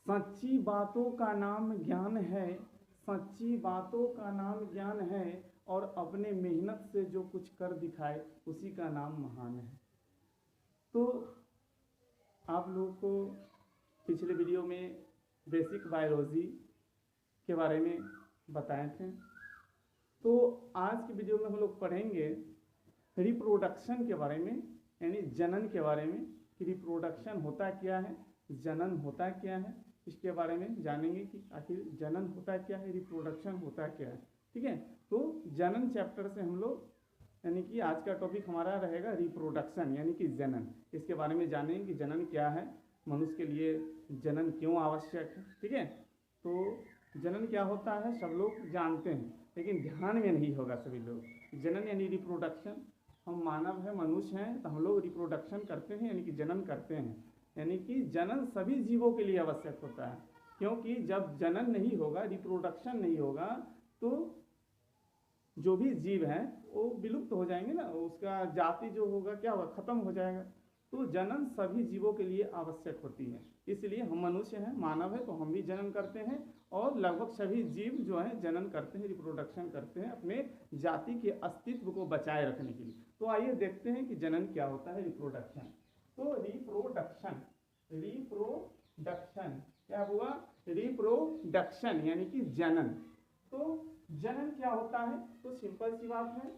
सच्ची बातों का नाम ज्ञान है, सच्ची बातों का नाम ज्ञान है, और अपने मेहनत से जो कुछ कर दिखाए उसी का नाम महान है। तो आप लोगों को पिछले वीडियो में बेसिक बायोलॉजी के बारे में बताए थे। तो आज की वीडियो में हम लोग पढ़ेंगे रिप्रोडक्शन के बारे में, यानी जनन के बारे में कि रिप्रोडक्शन होता क्या है, जनन होता क्या है, इसके बारे में जानेंगे कि आखिर जनन होता क्या है, रिप्रोडक्शन होता क्या है। ठीक है, तो जनन चैप्टर से हम लोग यानी कि आज का टॉपिक हमारा रहेगा रिप्रोडक्शन यानी कि जनन। इसके बारे में जानेंगे कि जनन क्या है, मनुष्य के लिए जनन क्यों आवश्यक है। ठीक है, तो जनन क्या होता है सब लोग जानते हैं, लेकिन ध्यान में नहीं होगा सभी लोग। जनन यानी रिप्रोडक्शन, हम मानव हैं, मनुष्य हैं, तो हम लोग रिप्रोडक्शन करते हैं यानी कि जनन करते हैं। यानी कि जनन सभी जीवों के लिए आवश्यक होता है, क्योंकि जब जनन नहीं होगा, रिप्रोडक्शन नहीं होगा, तो जो भी जीव हैं वो विलुप्त हो जाएंगे ना, उसका जाति जो होगा क्या होगा, खत्म हो जाएगा। तो जनन सभी जीवों के लिए आवश्यक होती है, इसलिए हम मनुष्य हैं, मानव है, तो हम भी जनन करते हैं, और लगभग सभी जीव जो हैं जनन करते हैं, रिप्रोडक्शन करते हैं अपने जाति के अस्तित्व को बचाए रखने के लिए। तो आइए देखते हैं कि जनन क्या होता है, रिप्रोडक्शन। तो रिप्रोडक्शन क्या हुआ, रिप्रोडक्शन यानी कि जनन। तो जनन क्या होता है, तो सिंपल सी बात है,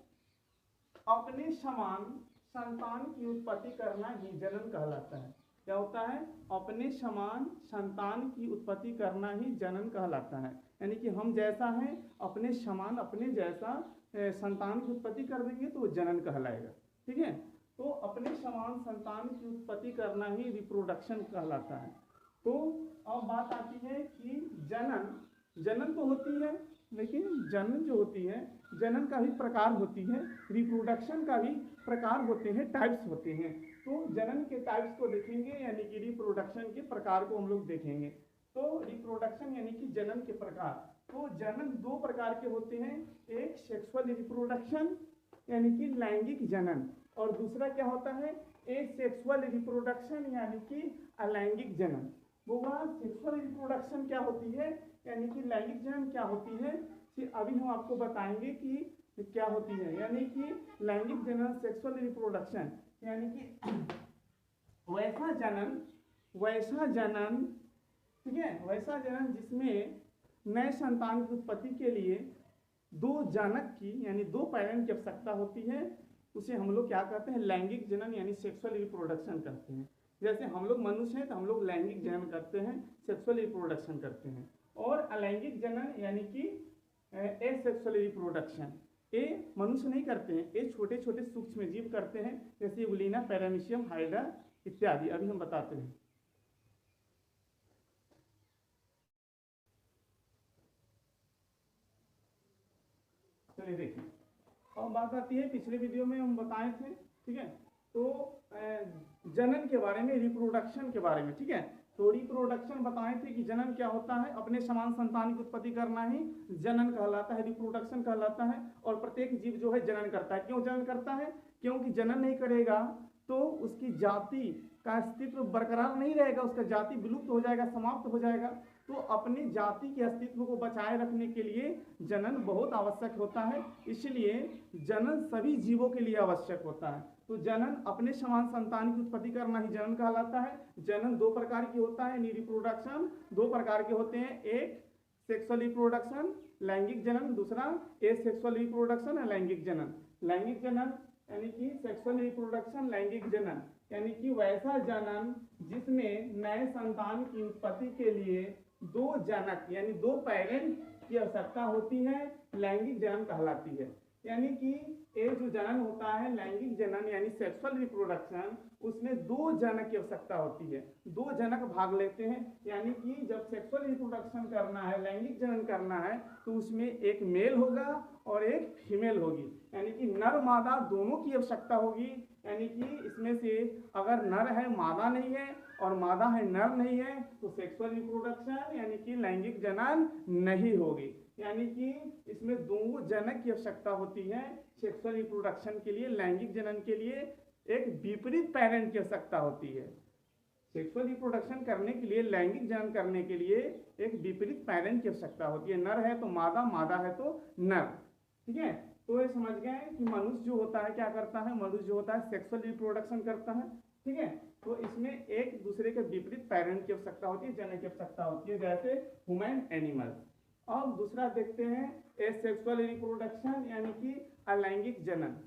अपने समान संतान की उत्पत्ति करना ही जनन कहलाता है। क्या होता है, अपने समान संतान की उत्पत्ति करना ही जनन कहलाता है। यानी कि हम जैसा हैं अपने समान अपने जैसा संतान की उत्पत्ति कर देंगे तो वो जनन कहलाएगा। ठीक है, तो अपने समान संतान की उत्पत्ति करना ही रिप्रोडक्शन कहलाता है। तो अब बात आती है कि जनन तो होती है, लेकिन जनन जो होती है, जनन का भी प्रकार होती है, रिप्रोडक्शन का भी प्रकार होते हैं, टाइप्स होते हैं। तो जनन के टाइप्स को देखेंगे, यानी कि रिप्रोडक्शन के प्रकार को हम लोग देखेंगे। तो रिप्रोडक्शन यानी कि जनन के प्रकार, तो जनन दो प्रकार के होते हैं, एक सेक्सुअल रिप्रोडक्शन यानी कि लैंगिक जनन, और दूसरा क्या होता है, एसेक्सुअल रिप्रोडक्शन यानी कि अलैंगिक जनन। वो सेक्सुअल रिप्रोडक्शन क्या होती है यानी कि लैंगिक जनन क्या होती है, कि अभी हम आपको बताएंगे कि क्या होती है। यानी कि लैंगिक जनन, सेक्सुअल रिप्रोडक्शन यानी कि वैसा जनन, ठीक है, वैसा जनन जिसमें नए संतान की उत्पत्ति के लिए दो जनक की यानी दो पेरेंट की आवश्यकता होती है, उसे हम लोग क्या कहते हैं, लैंगिक जनन यानी सेक्सुअल रिप्रोडक्शन करते हैं। जैसे हम लोग मनुष्य हैं तो हम लोग लैंगिक जनन करते हैं, सेक्सुअल रिप्रोडक्शन करते हैं। और अलैंगिक जनन यानी कि एसेक्सुअल रिप्रोडक्शन, ये मनुष्य नहीं करते हैं, ये छोटे छोटे सूक्ष्म जीव करते हैं, जैसे उलिना, पैरामीशियम, हाइड्रा इत्यादि, अभी हम बताते हैं। चलिए देखिए, अब बात आती है, पिछले वीडियो में हम बताए थे, ठीक है, तो जनन के बारे में, रिप्रोडक्शन के बारे में। ठीक है, तो रिप्रोडक्शन बताए थे कि जनन क्या होता है, अपने समान संतान की उत्पत्ति करना ही जनन कहलाता है, रिप्रोडक्शन कहलाता है। और प्रत्येक जीव जो है जनन करता है। क्यों जनन करता है, क्योंकि जनन नहीं करेगा तो उसकी जाति का अस्तित्व बरकरार नहीं रहेगा, उसका जाति विलुप्त हो जाएगा, समाप्त हो जाएगा। तो अपनी जाति के अस्तित्व को बचाए रखने के लिए जनन बहुत आवश्यक होता है, इसलिए जनन सभी जीवों के लिए आवश्यक होता है। तो जनन अपने समान संतान की उत्पत्ति करना ही जनन कहलाता है। जनन दो प्रकार की होता है, रिप्रोडक्शन दो प्रकार के होते हैं, एक सेक्सुअल रिप्रोडक्शन लैंगिक जनन, दूसरा एसेक्सुअल रिप्रोडक्शन लैंगिक जनन। लैंगिक जनन यानी कि सेक्सुअल रिप्रोडक्शन लैंगिक जनन यानी कि वैसा जनन जिसमें नए संतान की उत्पत्ति के लिए दो जनक यानी दो पेरेंट की आवश्यकता होती है, लैंगिक जनन कहलाती है। यानी कि ये जो जनन होता है लैंगिक जनन यानी सेक्सुअल रिप्रोडक्शन, उसमें दो जनक की आवश्यकता होती है, दो जनक भाग लेते हैं। यानी कि जब सेक्सुअल रिप्रोडक्शन करना है, लैंगिक जनन करना है, तो उसमें एक मेल होगा और एक फीमेल होगी, यानी कि नर मादा दोनों की आवश्यकता होगी। यानी कि इसमें से अगर नर है मादा नहीं है और मादा है नर नहीं है, तो सेक्सुअल रिप्रोडक्शन यानी कि लैंगिक जनन नहीं होगी। यानी कि इसमें दो जनक की आवश्यकता होती है सेक्सुअल रिप्रोडक्शन के लिए। लैंगिक जनन के लिए एक विपरीत पेरेंट की आवश्यकता होती है। सेक्सुअल रिप्रोडक्शन करने के लिए, लैंगिक जनन करने के लिए एक विपरीत पैरेंट की आवश्यकता होती है। नर है तो मादा, मादा है तो नर, ठीक है। तो ये समझ गए कि मनुष्य जो होता है क्या करता है, मनुष्य जो होता है सेक्सुअल रिप्रोडक्शन करता है, ठीक है। तो इसमें एक दूसरे के विपरीत पैरेंट की आवश्यकता होती है, जनन की आवश्यकता होती है, जैसे ह्यूमन एनिमल। और दूसरा देखते हैं एसेक्सुअल रिप्रोडक्शन यानी कि अलैंगिक जनन।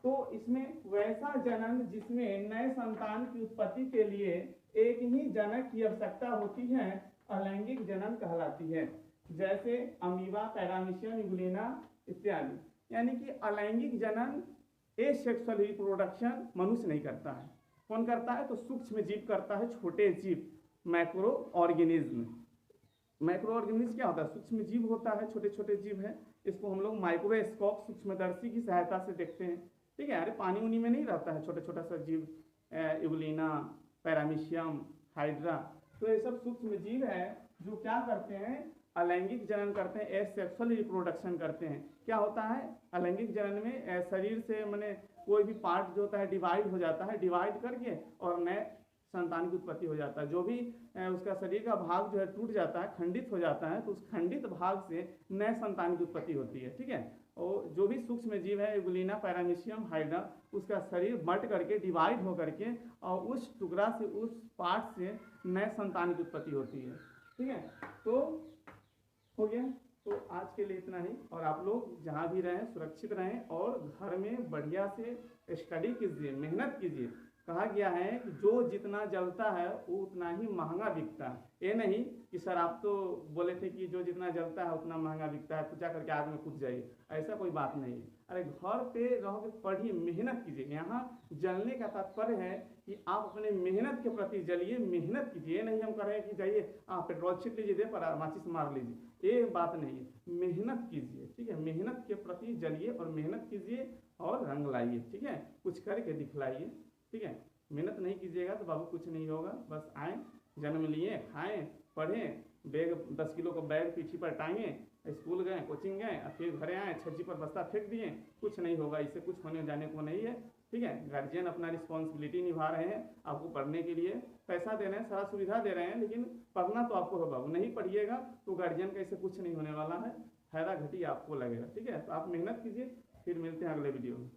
तो इसमें वैसा जनन जिसमें नए संतान की उत्पत्ति के लिए एक ही जनक की आवश्यकता होती है, अलैंगिक जनन कहलाती है, जैसे अमीबा, पैरामीशियम, यूग्लिना इत्यादि। यानी कि अलैंगिक जनन एसेक्सुअल रिप्रोडक्शन मनुष्य नहीं करता है। कौन करता है? तो सूक्ष्म जीव करता है, छोटे जीव, माइक्रो ऑर्गेनिज्म। माइक्रो ऑर्गेनिज्म क्या होता है? सूक्ष्म जीव होता है, छोटे छोटे जीव है। इसको हम लोग माइक्रोस्कोप, सूक्ष्मदर्शी की सहायता से देखते हैं, ठीक है। अरे पानी उनी में नहीं रहता है छोटा छोटा सा जीव, यूग्लिना, पैरामीशियम, हाइड्रा। तो ये सब सूक्ष्म जीव है जो क्या करते हैं, अलैंगिक जनन करते हैं, एसेक्सुअल रिप्रोडक्शन करते हैं। क्या होता है अलैंगिक जनन में? शरीर से मैंने कोई भी पार्ट जो होता है डिवाइड हो जाता है, डिवाइड करके और नए संतान की उत्पत्ति हो जाता है। जो भी उसका शरीर का भाग जो है टूट जाता है, खंडित हो जाता है, तो उस खंडित भाग से नए संतान की उत्पत्ति होती है, ठीक है। और जो भी सूक्ष्म जीव है, यूग्लिना, पैरामीशियम, हाइड्रा, उसका शरीर बट करके, डिवाइड हो करके, और उस टुकड़ा से, उस पार्ट से नए संतान की उत्पत्ति होती है, ठीक है। तो हो गया। तो आज के लिए इतना ही। और आप लोग जहाँ भी रहें सुरक्षित रहें और घर में बढ़िया से स्टडी कीजिए, मेहनत कीजिए। कहा गया है कि जो जितना जलता है वो उतना ही महंगा बिकता है। ये नहीं कि सर आप तो बोले थे कि जो जितना जलता है उतना महंगा बिकता है, तो जा करके आग में कूद जाइए, ऐसा कोई बात नहीं है। अरे घर पे रहोगे, पढ़िए, मेहनत कीजिए। यहाँ जलने का तात्पर्य है कि आप अपने मेहनत के प्रति जलिए, मेहनत कीजिए। नहीं हम कह रहे हैं कि जाइए आप पेट्रोल छिट लीजिए, दे पर माचिस मार लीजिए, ये बात नहीं है। मेहनत कीजिए, ठीक है। मेहनत के प्रति जलिए और मेहनत कीजिए और रंग लाइए, ठीक है। कुछ करके दिखलाइए, ठीक है। मेहनत नहीं कीजिएगा तो बाबू कुछ नहीं होगा। बस आए, जन्म लिए, खाएं, पढ़ें, बैग 10 किलो का बैग पीठी पर टांगे, स्कूल गए, कोचिंग गए, और फिर घरे आए, छज्जी पर बस्ता फेंक दिए, कुछ नहीं होगा। इससे कुछ होने जाने को नहीं है, ठीक है। गार्जियन अपना रिस्पॉन्सिबिलिटी निभा रहे हैं, आपको पढ़ने के लिए पैसा दे रहे हैं, सारा सुविधा दे रहे हैं, लेकिन पढ़ना तो आपको होगा। नहीं पढ़िएगा तो गार्जियन का इससे कुछ नहीं होने वाला है, फायदा घटी आपको लगेगा, ठीक है। तो आप मेहनत कीजिए। फिर मिलते हैं अगले वीडियो में।